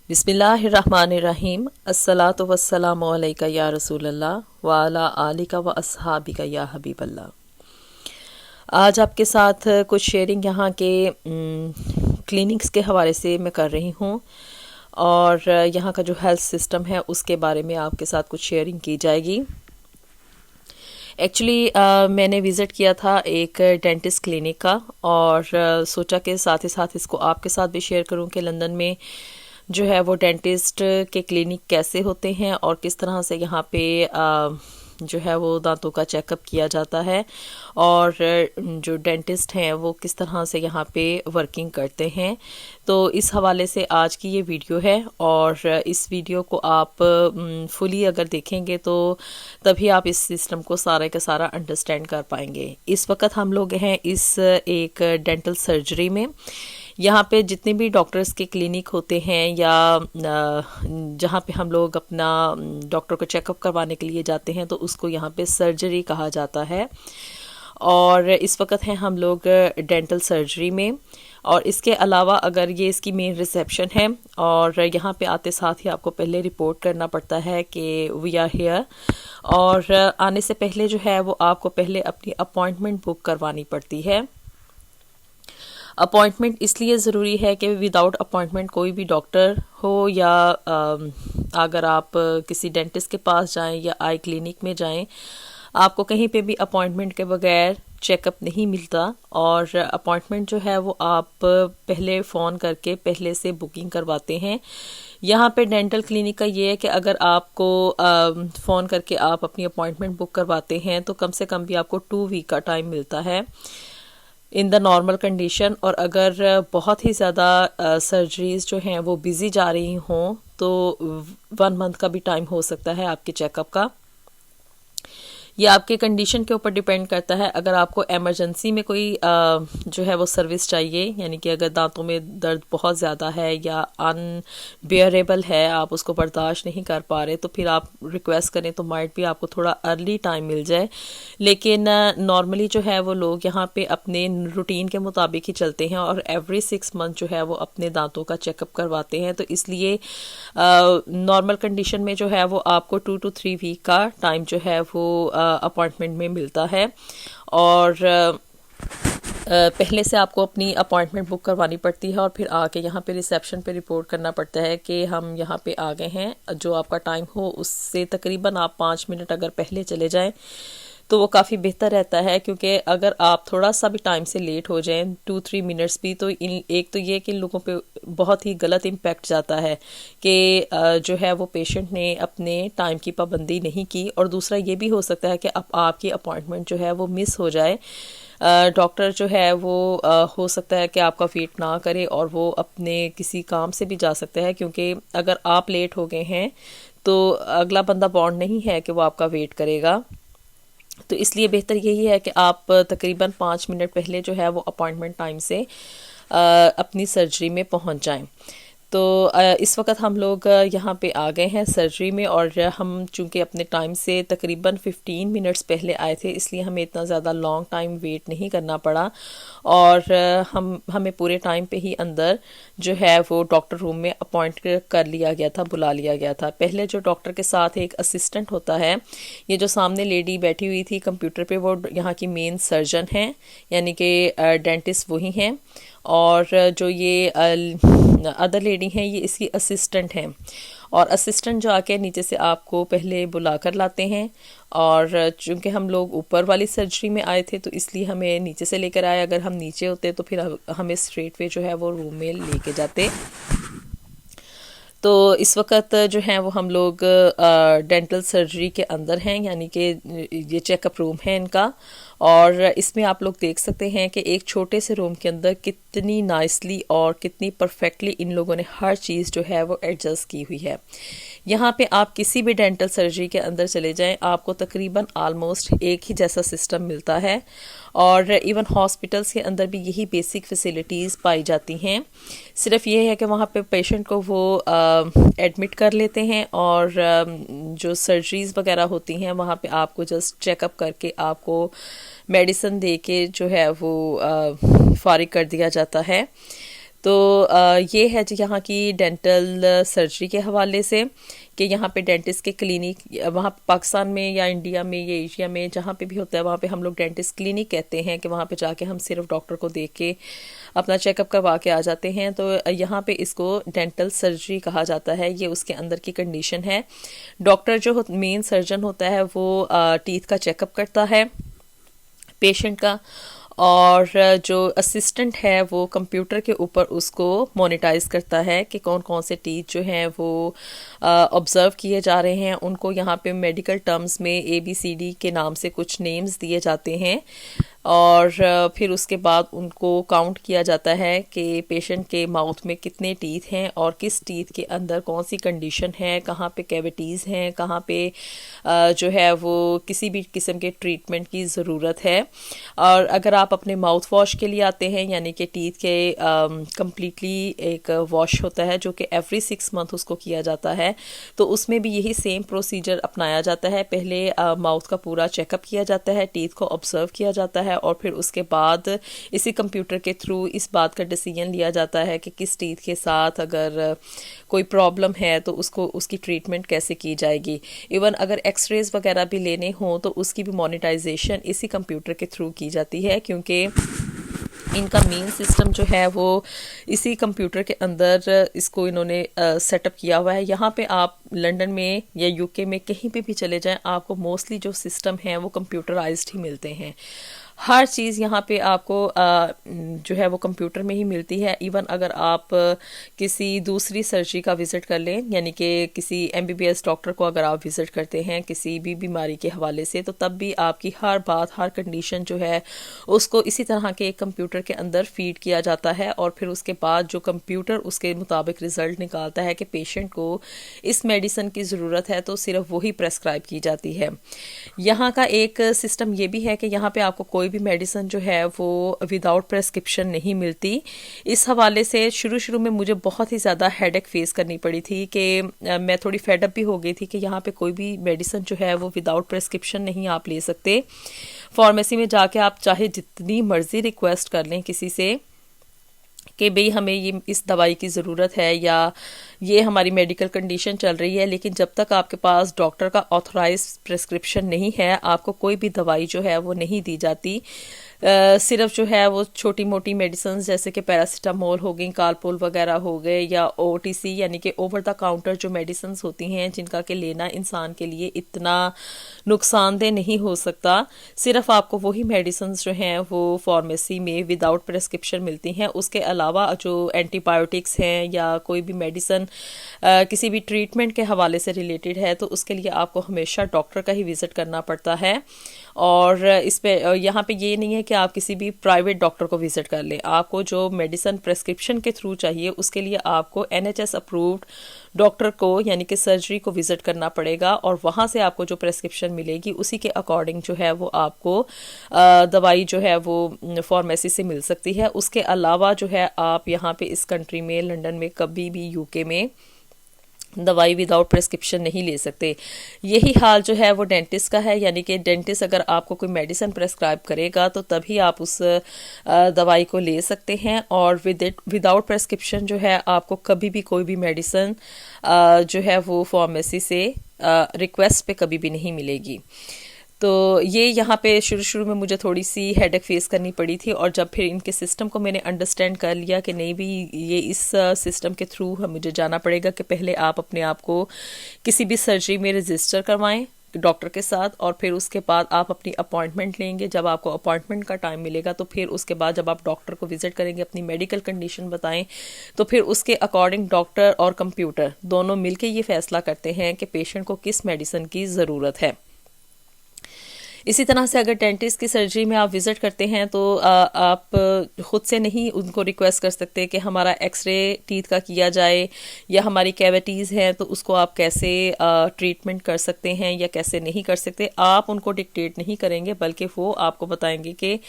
बिस्मिल्लाहिर्रहमानिर्रहीम। अस्सलातु वस्सलामु अलैका या रसूलल्लाह व अला आलिका व अस्हाबिका या हबीबल्लाह। आज आपके साथ कुछ शेयरिंग यहाँ के क्लिनिक्स के हवाले से मैं कर रही हूँ और यहाँ का जो हेल्थ सिस्टम है उसके बारे में आपके साथ कुछ शेयरिंग की जाएगी। एक्चुअली मैंने विज़िट किया था एक डेंटिस्ट क्लिनिक का और सोचा कि साथ ही साथ इसको आपके साथ भी शेयर करूं कि लंदन में जो है वो डेंटिस्ट के क्लिनिक कैसे होते हैं और किस तरह से यहाँ पे जो है वो दांतों का चेकअप किया जाता है और जो डेंटिस्ट हैं वो किस तरह से यहाँ पे वर्किंग करते हैं। तो इस हवाले से आज की ये वीडियो है और इस वीडियो को आप फुली अगर देखेंगे तो तभी आप इस सिस्टम को सारा का सारा अंडरस्टैंड कर पाएंगे। इस वक्त हम लोग हैं इस एक डेंटल सर्जरी में। यहाँ पे जितने भी डॉक्टर्स के क्लिनिक होते हैं या जहाँ पे हम लोग अपना डॉक्टर को चेकअप करवाने के लिए जाते हैं तो उसको यहाँ पे सर्जरी कहा जाता है। और इस वक्त हैं हम लोग डेंटल सर्जरी में और इसके अलावा अगर ये इसकी मेन रिसेप्शन है और यहाँ पे आते साथ ही आपको पहले रिपोर्ट करना पड़ता है कि वी आर हेयर। और आने से पहले जो है वो आपको पहले अपनी अपॉइंटमेंट बुक करवानी पड़ती है। अपॉइंटमेंट इसलिए ज़रूरी है कि विदाउट अपॉइंटमेंट कोई भी डॉक्टर हो या अगर आप किसी डेंटिस्ट के पास जाएं या आई क्लिनिक में जाएं, आपको कहीं पे भी अपॉइंटमेंट के बगैर चेकअप नहीं मिलता। और अपॉइंटमेंट जो है वो आप पहले फ़ोन करके पहले से बुकिंग करवाते हैं। यहाँ पे डेंटल क्लिनिक का ये है कि अगर आपको फ़ोन करके आप अपनी अपॉइंटमेंट बुक करवाते हैं तो कम से कम भी आपको 2 वीक का टाइम मिलता है इन द नॉर्मल कंडीशन। और अगर बहुत ही ज़्यादा सर्जरीज जो हैं वो बिज़ी जा रही हों तो 1 मंथ का भी टाइम हो सकता है आपके चेकअप का। ये आपके कंडीशन के ऊपर डिपेंड करता है। अगर आपको इमरजेंसी में कोई जो है वो सर्विस चाहिए, यानी कि अगर दांतों में दर्द बहुत ज़्यादा है या अनबेयरेबल है, आप उसको बर्दाश्त नहीं कर पा रहे, तो फिर आप रिक्वेस्ट करें तो माइट भी आपको थोड़ा अर्ली टाइम मिल जाए। लेकिन नॉर्मली जो है वो लोग यहाँ पे अपने रूटीन के मुताबिक ही चलते हैं और एवरी 6 मंथ जो है वो अपने दांतों का चेकअप करवाते हैं। तो इसलिए नॉर्मल कंडीशन में जो है वो आपको 2 to 3 वीक का टाइम जो है वो अपॉइंटमेंट में मिलता है। और पहले से आपको अपनी अपॉइंटमेंट बुक करवानी पड़ती है और फिर आके यहाँ पे रिसेप्शन पे रिपोर्ट करना पड़ता है कि हम यहाँ पे आ गए हैं। जो आपका टाइम हो उससे तकरीबन आप 5 मिनट अगर पहले चले जाएं तो वो काफ़ी बेहतर रहता है, क्योंकि अगर आप थोड़ा सा भी टाइम से लेट हो जाएं 2-3 मिनट्स भी, तो एक तो ये कि लोगों पे बहुत ही गलत इम्पैक्ट जाता है कि जो है वो पेशेंट ने अपने टाइम की पाबंदी नहीं की। और दूसरा ये भी हो सकता है कि अब आपकी अपॉइंटमेंट जो है वो मिस हो जाए। डॉक्टर जो है वो हो सकता है कि आपका वेट ना करे और वो अपने किसी काम से भी जा सकता है, क्योंकि अगर आप लेट हो गए हैं तो अगला बंदा बॉन्ड नहीं है कि वो आपका वेट करेगा। तो इसलिए बेहतर यही है कि आप तकरीबन 5 मिनट पहले जो है वो अपॉइंटमेंट टाइम से अपनी सर्जरी में पहुंच जाएं। तो इस वक्त हम लोग यहाँ पे आ गए हैं सर्जरी में और हम चूँकि अपने टाइम से तकरीबन 15 मिनट्स पहले आए थे, इसलिए हमें इतना ज़्यादा लॉन्ग टाइम वेट नहीं करना पड़ा और हमें पूरे टाइम पे ही अंदर जो है वो डॉक्टर रूम में अपॉइंट कर लिया गया था, बुला लिया गया था। पहले जो डॉक्टर के साथ एक असिस्टेंट होता है, ये जो सामने लेडी बैठी हुई थी कंप्यूटर पे, वो यहाँ की मेन सर्जन हैं, यानी कि डेंटिस्ट वही हैं। और जो ये अदर लेडी हैं ये इसकी असिस्टेंट हैं। और असिस्टेंट जो आके नीचे से आपको पहले बुला कर लाते हैं। और चूंकि हम लोग ऊपर वाली सर्जरी में आए थे तो इसलिए हमें नीचे से लेकर आए। अगर हम नीचे होते तो फिर हमें स्ट्रेट वे जो है वो रूम में लेके जाते। तो इस वक्त जो है वो हम लोग डेंटल सर्जरी के अंदर हैं, यानी कि ये चेकअप रूम है इनका। और इसमें आप लोग देख सकते हैं कि एक छोटे से रूम के अंदर कितनी नाइसली और कितनी परफेक्टली इन लोगों ने हर चीज़ जो है वो एडजस्ट की हुई है। यहाँ पे आप किसी भी डेंटल सर्जरी के अंदर चले जाएं, आपको तकरीबन आलमोस्ट एक ही जैसा सिस्टम मिलता है। और इवन हॉस्पिटल्स के अंदर भी यही बेसिक फैसिलिटीज़ पाई जाती हैं। सिर्फ ये है कि वहाँ पे पेशेंट को वो एडमिट कर लेते हैं और जो सर्जरीज़ वगैरह होती हैं वहाँ पे आपको जस्ट चेकअप करके आपको मेडिसिन दे के जो है वो फारिग कर दिया जाता है। तो ये है जी यहाँ की डेंटल सर्जरी के हवाले से कि यहाँ पे डेंटिस्ट के क्लिनिक वहाँ पाकिस्तान में या इंडिया में या एशिया में जहाँ पे भी होता है वहाँ पे हम लोग डेंटिस्ट क्लिनिक कहते हैं कि वहाँ पे जाके हम सिर्फ डॉक्टर को देख के अपना चेकअप करवा के आ जाते हैं। तो यहाँ पे इसको डेंटल सर्जरी कहा जाता है, ये उसके अंदर की कंडीशन है। डॉक्टर जो मेन सर्जन होता है वो टीथ का चेकअप करता है पेशेंट का, और जो असिस्टेंट है वो कंप्यूटर के ऊपर उसको मोनेटाइज करता है कि कौन कौन से टीथ जो हैं वो ऑब्ज़र्व किए जा रहे हैं। उनको यहाँ पे मेडिकल टर्म्स में ABCD के नाम से कुछ नेम्स दिए जाते हैं, और फिर उसके बाद उनको काउंट किया जाता है कि पेशेंट के माउथ में कितने टीथ हैं और किस टीथ के अंदर कौन सी कंडीशन है, कहाँ पे कैविटीज़ हैं, कहाँ पे जो है वो किसी भी किस्म के ट्रीटमेंट की ज़रूरत है। और अगर आप अपने माउथ वॉश के लिए आते हैं, यानी कि टीथ के कम्प्लीटली एक वॉश होता है जो कि एवरी 6 मंथ उसको किया जाता है, तो उसमें भी यही सेम प्रोसीजर अपनाया जाता है। पहले माउथ का पूरा चेकअप किया जाता है, टीथ को ऑब्जर्व किया जाता है, और फिर उसके बाद इसी कंप्यूटर के थ्रू इस बात का डिसीजन लिया जाता है कि किस टीथ के साथ अगर कोई प्रॉब्लम है तो उसको उसकी ट्रीटमेंट कैसे की जाएगी। इवन अगर एक्सरेज वगैरह भी लेने हों तो उसकी भी मोनेटाइजेशन इसी कंप्यूटर के थ्रू की जाती है, क्योंकि इनका मेन सिस्टम जो है वो इसी कंप्यूटर के अंदर इसको इन्होंने सेटअप किया हुआ है। यहाँ पे आप लंदन में या UK में कहीं पे भी चले जाएं, आपको मोस्टली जो सिस्टम है वो कंप्यूटराइज्ड ही मिलते हैं। हर चीज़ यहाँ पे आपको जो है वो कंप्यूटर में ही मिलती है। इवन अगर आप किसी दूसरी सर्जरी का विज़िट कर लें, यानी कि किसी MBBS डॉक्टर को अगर आप विज़िट करते हैं किसी भी बीमारी के हवाले से, तो तब भी आपकी हर बात, हर कंडीशन जो है उसको इसी तरह के एक कंप्यूटर के अंदर फीड किया जाता है, और फिर उसके बाद जो कंप्यूटर उसके मुताबिक रिज़ल्ट निकालता है कि पेशेंट को इस मेडिसिन की ज़रूरत है तो सिर्फ वही प्रेस्क्राइब की जाती है। यहाँ का एक सिस्टम ये भी है कि यहाँ पे आपको कोई भी मेडिसिन जो है वो विदाउट प्रेस्क्रिप्शन नहीं मिलती। इस हवाले से शुरू में मुझे बहुत ही ज़्यादा हेडेक फेस करनी पड़ी थी कि मैं थोड़ी फेडअप भी हो गई थी कि यहाँ पे कोई भी मेडिसिन जो है वो विदाउट प्रेस्क्रिप्शन नहीं आप ले सकते। फार्मेसी में जाके आप चाहे जितनी मर्जी रिक्वेस्ट कर लें किसी से कि भाई हमें ये इस दवाई की ज़रूरत है या ये हमारी मेडिकल कंडीशन चल रही है, लेकिन जब तक आपके पास डॉक्टर का ऑथराइज प्रेस्क्रिप्शन नहीं है आपको कोई भी दवाई जो है वो नहीं दी जाती। सिर्फ जो है वो छोटी मोटी मेडिसिन जैसे कि पैरासीटामोल हो गई, कालपोल वगैरह हो गए, या OTC यानी कि ओवर द काउंटर जो मेडिसिन होती हैं जिनका के लेना इंसान के लिए इतना नुकसानदेह नहीं हो सकता, सिर्फ आपको वही मेडिसिन जो हैं वो फार्मेसी में विदाउट प्रेस्क्रिप्शन मिलती हैं। उसके अलावा जो एंटीबायोटिक्स हैं या कोई भी मेडिसिन किसी भी ट्रीटमेंट के हवाले से रिलेटेड है तो उसके लिए आपको हमेशा डॉक्टर का ही विज़िट करना पड़ता है। और इस पे यहाँ पे ये नहीं है कि आप किसी भी प्राइवेट डॉक्टर को विज़िट कर लें। आपको जो मेडिसिन प्रेस्क्रिप्शन के थ्रू चाहिए उसके लिए आपको NHS अप्रूव्ड डॉक्टर को यानी कि सर्जरी को विज़िट करना पड़ेगा, और वहाँ से आपको जो प्रेस्क्रिप्शन मिलेगी उसी के अकॉर्डिंग जो है वो आपको दवाई जो है वो फार्मेसी से मिल सकती है। उसके अलावा जो है आप यहाँ पे इस कंट्री में लंदन में कभी भी UK में दवाई विदाउट प्रेस्क्रिप्शन नहीं ले सकते। यही हाल जो है वो डेंटिस्ट का है, यानी कि डेंटिस्ट अगर आपको कोई मेडिसिन प्रेस्क्राइब करेगा तो तभी आप उस दवाई को ले सकते हैं, और विदाउट प्रेस्क्रिप्शन जो है आपको कभी भी कोई भी मेडिसिन जो है वो फार्मेसी से रिक्वेस्ट पे कभी भी नहीं मिलेगी। तो ये यहाँ पे शुरू में मुझे थोड़ी सी हेडेक फेस करनी पड़ी थी, और जब फिर इनके सिस्टम को मैंने अंडरस्टैंड कर लिया कि नहीं भी ये इस सिस्टम के थ्रू मुझे जाना पड़ेगा कि पहले आप अपने आप को किसी भी सर्जरी में रजिस्टर करवाएं डॉक्टर के साथ, और फिर उसके बाद आप अपनी अपॉइंटमेंट लेंगे। जब आपको अपॉइंटमेंट का टाइम मिलेगा तो फिर उसके बाद जब आप डॉक्टर को विजिट करेंगे, अपनी मेडिकल कंडीशन बताएं, तो फिर उसके अकॉर्डिंग डॉक्टर और कंप्यूटर दोनों मिलके ये फैसला करते हैं कि पेशेंट को किस मेडिसिन की ज़रूरत है। इसी तरह से अगर डेंटिस्ट की सर्जरी में आप विज़िट करते हैं तो आप ख़ुद से नहीं उनको रिक्वेस्ट कर सकते कि हमारा एक्सरे टीथ का किया जाए, या हमारी कैविटीज़ हैं तो उसको आप कैसे ट्रीटमेंट कर सकते हैं या कैसे नहीं कर सकते। आप उनको डिक्टेट नहीं करेंगे, बल्कि वो आपको बताएंगे कि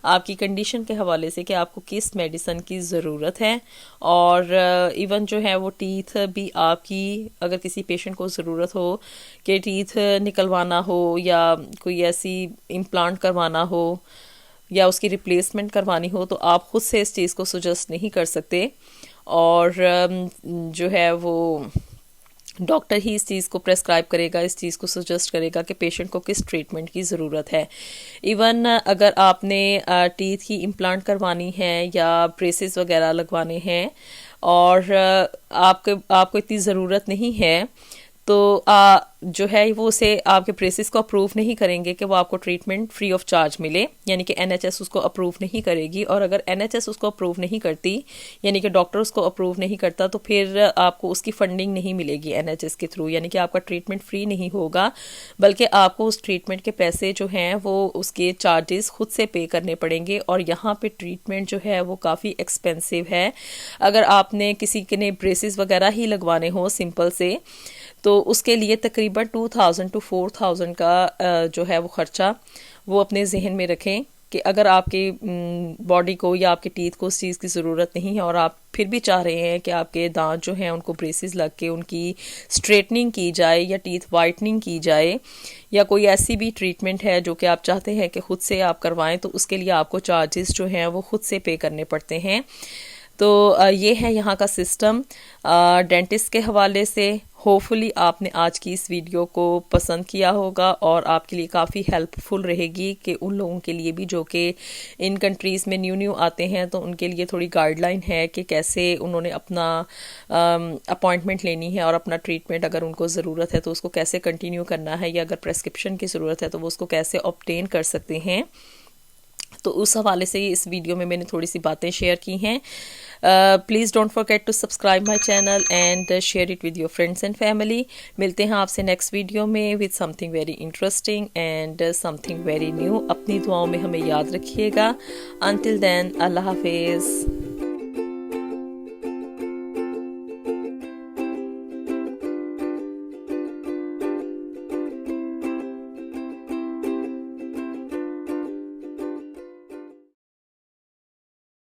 आपकी कंडीशन के हवाले से कि आपको किस मेडिसिन की ज़रूरत है। और इवन जो है वो टीथ भी आपकी, अगर किसी पेशेंट को ज़रूरत हो कि टीथ निकलवाना हो या कोई ऐसी इम्प्लांट करवाना हो या उसकी रिप्लेसमेंट करवानी हो तो आप खुद से इस चीज़ को सजेस्ट नहीं कर सकते, और जो है वो डॉक्टर ही इस चीज़ को प्रेस्क्राइब करेगा, इस चीज़ को सजेस्ट करेगा कि पेशेंट को किस ट्रीटमेंट की ज़रूरत है। इवन अगर आपने टीथ की इम्प्लांट करवानी है या ब्रेसेस वगैरह लगवाने हैं और आपको इतनी ज़रूरत नहीं है, तो जो है वो उसे आपके ब्रेसेस को अप्रूव नहीं करेंगे कि वो आपको ट्रीटमेंट फ्री ऑफ चार्ज मिले, यानी कि एनएचएस उसको अप्रूव नहीं करेगी। और अगर एनएचएस उसको अप्रूव नहीं करती, यानी कि डॉक्टर उसको अप्रूव नहीं करता, तो फिर आपको उसकी फंडिंग नहीं मिलेगी एनएचएस के थ्रू, यानी कि आपका ट्रीटमेंट फ्री नहीं होगा, बल्कि आपको उस ट्रीटमेंट के पैसे जो हैं वो उसके चार्जेस खुद से पे करने पड़ेंगे। और यहाँ पे ट्रीटमेंट जो है वो काफ़ी एक्सपेंसिव है। अगर आपने किसी के ने ब्रेसेस वगैरह ही लगवाने हो सिंपल से, तो उसके लिए तकरीबन 2000 to 4000 का जो है वो ख़र्चा वो अपने जहन में रखें कि अगर आपके बॉडी को या आपके टीथ को उस चीज़ की ज़रूरत नहीं है और आप फिर भी चाह रहे हैं कि आपके दांत जो हैं उनको ब्रेसेस लग के उनकी स्ट्रेटनिंग की जाए या टीथ वाइटनिंग की जाए, या कोई ऐसी भी ट्रीटमेंट है जो कि आप चाहते हैं कि खुद से आप करवाएं, तो उसके लिए आपको चार्जेस जो हैं वो खुद से पे करने पड़ते हैं। तो ये है यहाँ का सिस्टम डेंटिस्ट के हवाले से। होपफुली आपने आज की इस वीडियो को पसंद किया होगा और आपके लिए काफ़ी हेल्पफुल रहेगी कि उन लोगों के लिए भी जो कि इन कंट्रीज़ में न्यू आते हैं, तो उनके लिए थोड़ी गाइडलाइन है कि कैसे उन्होंने अपना अपॉइंटमेंट लेनी है और अपना ट्रीटमेंट अगर उनको ज़रूरत है तो उसको कैसे कंटिन्यू करना है, या अगर प्रेस्क्रिप्शन की ज़रूरत है तो वो उसको कैसे ऑब्टेन कर सकते हैं। तो उस हवाले से इस वीडियो में मैंने थोड़ी सी बातें शेयर की हैं। Please don't forget to subscribe my channel and share it with your friends and family. मिलते हैं आपसे नेक्स्ट वीडियो में with something very interesting and something very new. अपनी दुआओं में हमें याद रखिएगा। अंटिल देन, अल्लाह हाफिज़।